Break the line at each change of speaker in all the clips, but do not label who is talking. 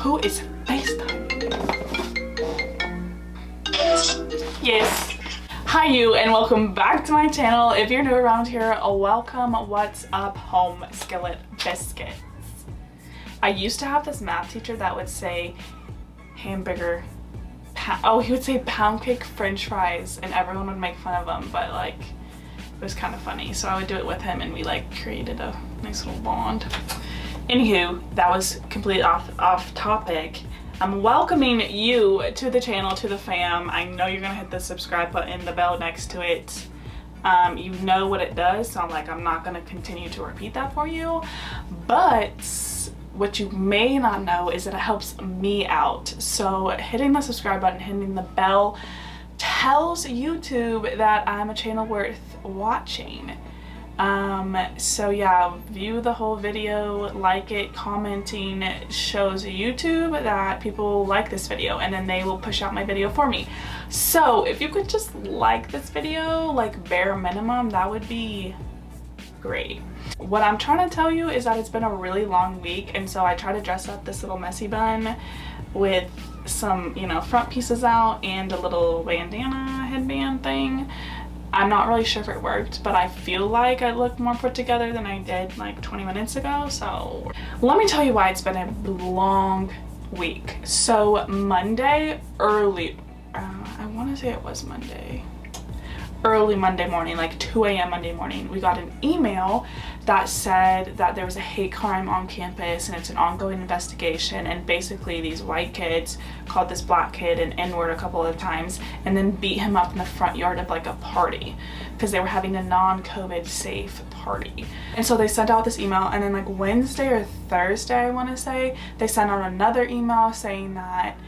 Who is FaceTime? Yes. Hi you, and welcome back to my channel. If you're new around here, welcome. What's up, home skillet biscuits? I used to have this math teacher that would say hamburger, he would say pound cake french fries, and everyone would make fun of him, but like it was kind of funny, so I would do it with him and we like created a nice little bond. Anywho, that was completely off topic. I'm welcoming you to the channel, to the fam. I know you're gonna hit the subscribe button, the bell next to it. You know what it does, so I'm not gonna continue to repeat that for you. But what you may not know is that it helps me out. So hitting the subscribe button, hitting the bell tells YouTube that I'm a channel worth watching. So yeah, view the whole video, like it, commenting shows YouTube that people like this video, and then they will push out my video for me. So if you could just like this video, like bare minimum, that would be great. What I'm trying to tell you is that it's been a really long week, and so I try to dress up this little messy bun with some, you know, front pieces out and a little bandana headband thing. I'm not really sure if it worked, but I feel like I look more put together than I did like 20 minutes ago. So let me tell you why it's been a long week. So Monday, I want to say it was early Monday morning, like 2 a.m. Monday morning, we got an email that said that there was a hate crime on campus and it's an ongoing investigation, and basically these white kids called this black kid an N-word a couple of times and then beat him up in the front yard of like a party because they were having a non-COVID safe party. And so they sent out this email, and then like Wednesday or Thursday, I want to say, they sent out another email saying that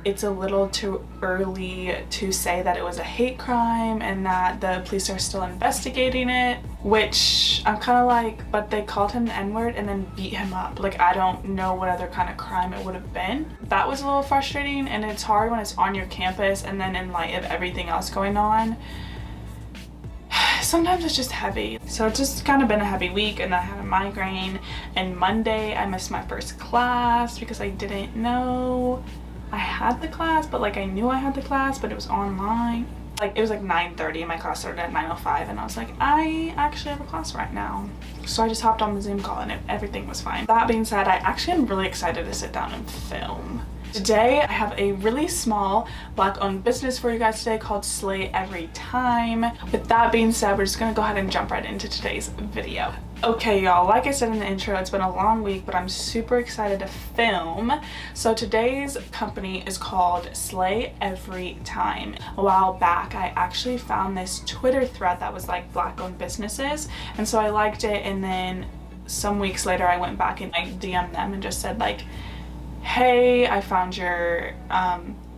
it's a little too early to say that it was a hate crime and that the police are still investigating it, which I'm kind of like, but they called him the N-word and then beat him up. Like, I don't know what other kind of crime it would have been. That was a little frustrating, and it's hard when it's on your campus and then in light of everything else going on. Sometimes it's just heavy. So it's just kind of been a heavy week, and I had a migraine, and Monday I missed my first class because I didn't know I had the class, but like I knew I had the class, but it was online. Like it was like 9:30 and my class started at 9:05, and I was like, I actually have a class right now. So I just hopped on the Zoom call and everything was fine. That being said, I actually am really excited to sit down and film. Today I have a really small black-owned business for you guys today called SlayEveryTime. With that being said, we're just gonna go ahead and jump right into today's video. Okay y'all, like I said in the intro, it's been a long week, but I'm super excited to film. So today's company is called SlayEveryTime. A while back, I actually found this Twitter thread that was like black-owned businesses, and so I liked it, and then some weeks later I went back and I DM'd them and just said like, hey, I found your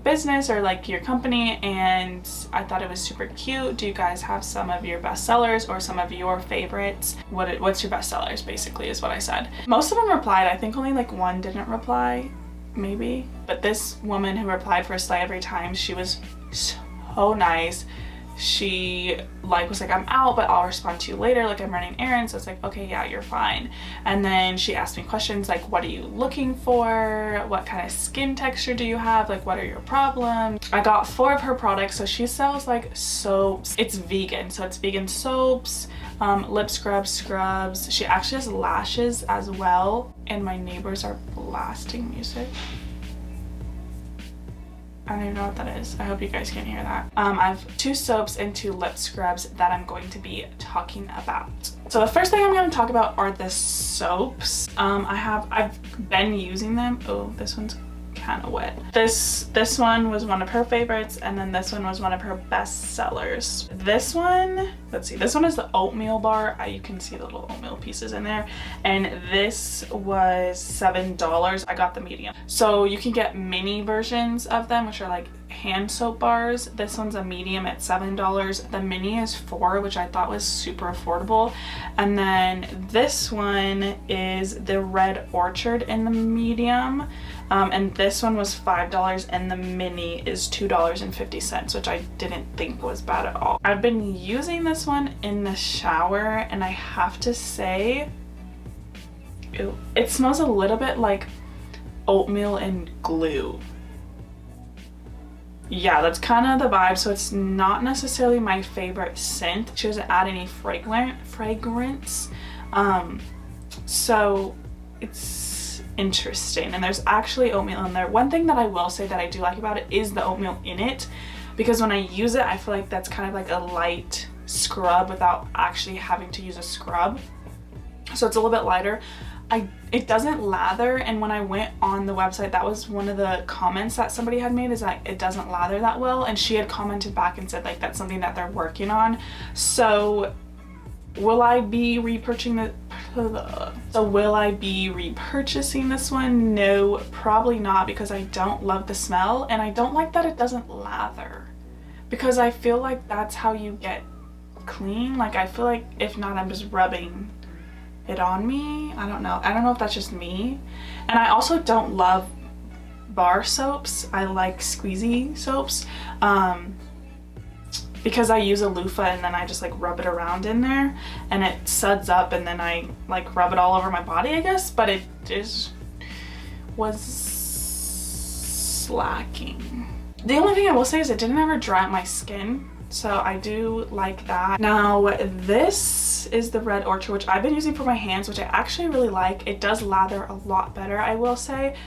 business or like your company and I thought it was super cute. Do you guys have some of your best sellers or some of your favorites? What's your best sellers, basically, is what I said. Most of them replied. I think only like one didn't reply, maybe. But this woman who replied for SlayEveryTime, she was so nice. She was like, I'm out, but I'll respond to you later, like I'm running errands. I was like, okay, yeah, you're fine. And then she asked me questions like, what are you looking for? What kind of skin texture do you have? Like, what are your problems? I got 4 of her products. So she sells like soaps. It's vegan, so it's vegan soaps, lip scrubs. She actually has lashes as well, and my neighbors are blasting music. I don't even know what that is. I hope you guys can hear that. I have 2 soaps and 2 lip scrubs that I'm going to be talking about. So the first thing I'm going to talk about are the soaps. I've been using them. Oh, this one's kind of wet. This one was one of her favorites, and then this one was one of her best sellers. This one, let's see, this one is the oatmeal bar. You can see the little oatmeal pieces in there, and this was $7. I got the medium. So you can get mini versions of them, which are like hand soap bars. This one's a medium at $7. The mini is $4, which I thought was super affordable. And then this one is the Red Orchard in the medium. And this one was $5, and the mini is $2.50, which I didn't think was bad at all. I've been using this one in the shower, and I have to say, it smells a little bit like oatmeal and glue. Yeah, that's kind of the vibe. So it's not necessarily my favorite scent. She doesn't add any fragrance. So it's interesting. And there's actually oatmeal in there. One thing that I will say that I do like about it is the oatmeal in it, because when I use it, I feel like that's kind of like a light scrub without actually having to use a scrub. So it's a little bit lighter. It doesn't lather, and when I went on the website, that was one of the comments that somebody had made, is that it doesn't lather that well, and she had commented back and said like that's something that they're working on. So will I be repurchasing this one? No, probably not, because I don't love the smell, and I don't like that it doesn't lather, because I feel like that's how you get clean. Like I feel like if not, I'm just rubbing it on me. I don't know if that's just me. And I also don't love bar soaps. I like squeezy soaps because I use a loofah and then I just like rub it around in there and it suds up, and then I like rub it all over my body, I guess. But it was slacking. The only thing I will say is it didn't ever dry out my skin, so I do like that. Now this is the Red Orchard, which I've been using for my hands, which I actually really like. It does lather a lot better, I will say.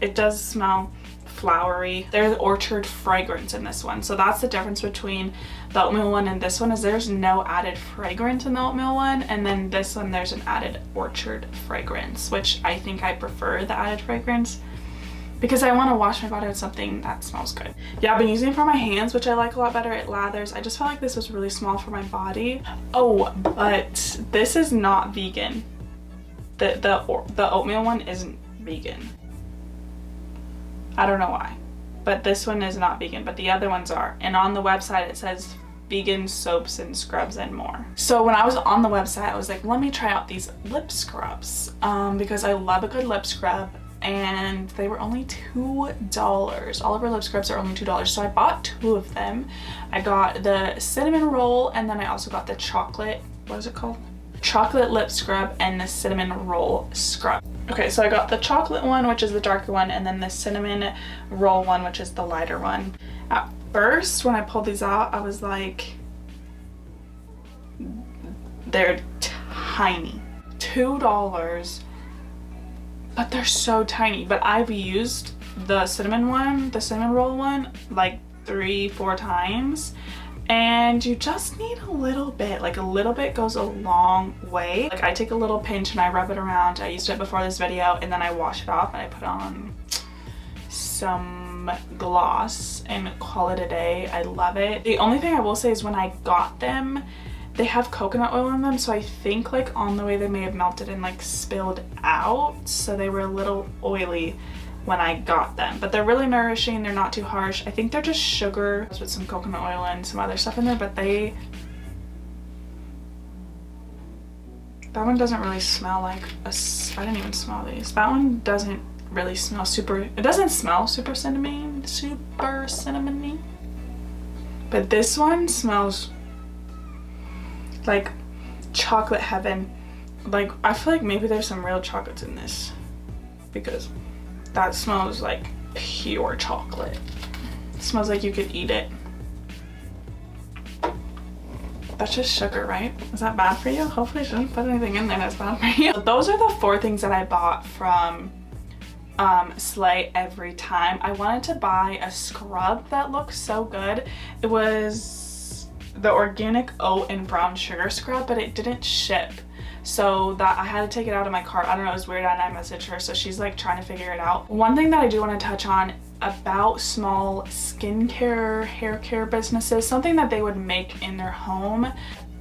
It does smell flowery. There's orchard fragrance in this one, so that's the difference between the oatmeal one and this one, is there's no added fragrance in the oatmeal one, and then this one there's an added orchard fragrance, which I think I prefer the added fragrance, because I want to wash my body with something that smells good. Yeah, I've been using it for my hands, which I like a lot better. It lathers. I just felt like this was really small for my body. Oh, but this is not vegan. The oatmeal one isn't vegan. I don't know why, but this one is not vegan, but the other ones are. And on the website it says vegan soaps and scrubs and more. So when I was on the website, I was like, let me try out these lip scrubs because I love a good lip scrub. And they were only $2. All of our lip scrubs are only $2, so I bought 2 of them. I got the cinnamon roll, and then I also got the chocolate, what is it called? Chocolate lip scrub and the cinnamon roll scrub. Okay, so I got the chocolate one, which is the darker one, and then the cinnamon roll one, which is the lighter one. At first, when I pulled these out, I was like, they're tiny. $2. But they're so tiny. But I've used the cinnamon roll one, like 3-4 times, and you just need a little bit. Like a little bit goes a long way. Like I take a little pinch and I rub it around. I used it before this video, and then I wash it off and I put on some gloss and call it a day. I love it. The only thing I will say is when I got them, they have coconut oil in them, so I think like on the way they may have melted and like spilled out, so they were a little oily when I got them. But they're really nourishing, they're not too harsh. I think they're just sugar with some coconut oil and some other stuff in there, but that one doesn't really smell like I didn't even smell these. That one doesn't really smell it doesn't smell super cinnamony, but this one smells like chocolate heaven. Like I feel like maybe there's some real chocolates in this, because that smells like pure chocolate. It smells like you could eat it. That's just sugar, right? Is that bad for you? Hopefully I shouldn't put anything in there that's bad for you. So those are the 4 things that I bought from SlayEveryTime. I wanted to buy a scrub that looks so good. It was the organic oat and brown sugar scrub, but it didn't ship, so that I had to take it out of my cart. I don't know, it was weird, and I messaged her, so she's like trying to figure it out. One thing that I do want to touch on about small skincare, hair care businesses, something that they would make in their home,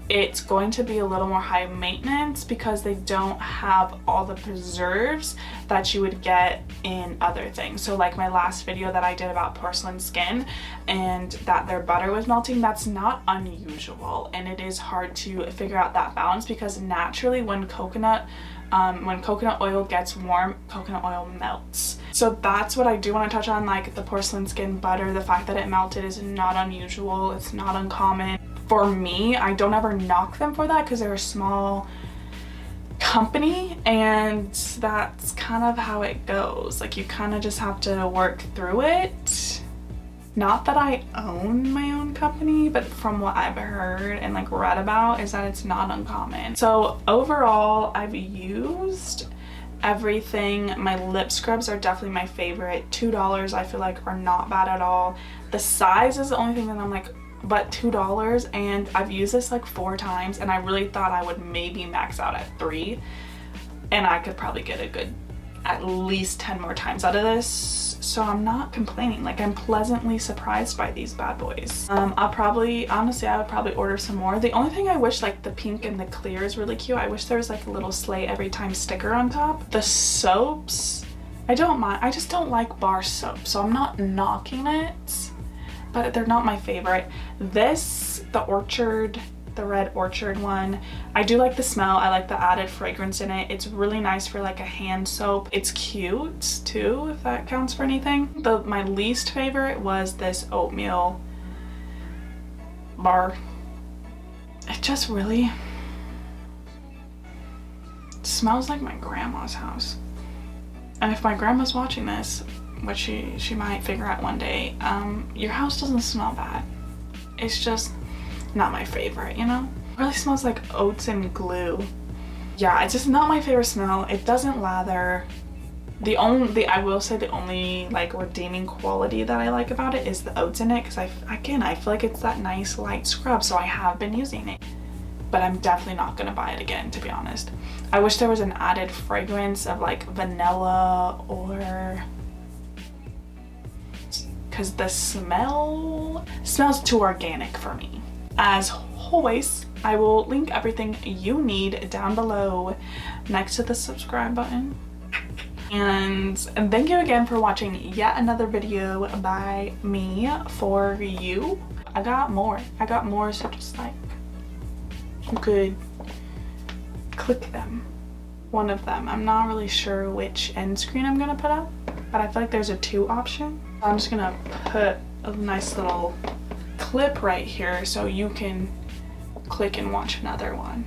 it's going to be a little more high maintenance because they don't have all the preserves that you would get in other things. So like my last video that I did about porcelain skin and that their butter was melting, that's not unusual, and it is hard to figure out that balance because naturally when coconut oil gets warm, coconut oil melts. So that's what I do want to touch on, like the porcelain skin butter. The fact that it melted is not unusual, it's not uncommon. For me, I don't ever knock them for that because they're a small company, and that's kind of how it goes. Like, you kind of just have to work through it. Not that I own my own company, but from what I've heard and like read about is that it's not uncommon. So overall, I've used everything. My lip scrubs are definitely my favorite. $2 I feel like are not bad at all. The size is the only thing that I'm like, but $2, and I've used this like 4 times, and I really thought I would maybe max out at 3, and I could probably get a good at least 10 more times out of this. So I'm not complaining. Like, I'm pleasantly surprised by these bad boys. I'll probably, honestly, I would probably order some more. The only thing I wish, like the pink and the clear is really cute. I wish there was like a little SlayEveryTime sticker on top. The soaps, I don't mind. I just don't like bar soap, so I'm not knocking it, but they're not my favorite. This, the Orchard, the red Orchard one, I do like the smell. I like the added fragrance in it. It's really nice for like a hand soap. It's cute too, if that counts for anything. My least favorite was this oatmeal bar. It just really smells like my grandma's house. And if my grandma's watching this, which she might figure out one day, your house doesn't smell bad. It's just not my favorite, you know? It really smells like oats and glue. Yeah, it's just not my favorite smell. It doesn't lather. I will say the only like redeeming quality that I like about it is the oats in it, because I feel like it's that nice light scrub, so I have been using it. But I'm definitely not gonna buy it again, to be honest. I wish there was an added fragrance of like vanilla, or because the smell smells too organic for me. As always, I will link everything you need down below next to the subscribe button. And thank you again for watching yet another video by me for you. I got more, so just like, you could click them, one of them. I'm not really sure which end screen I'm gonna put up, but I feel like there's a 2 option. I'm just gonna put a nice little clip right here so you can click and watch another one.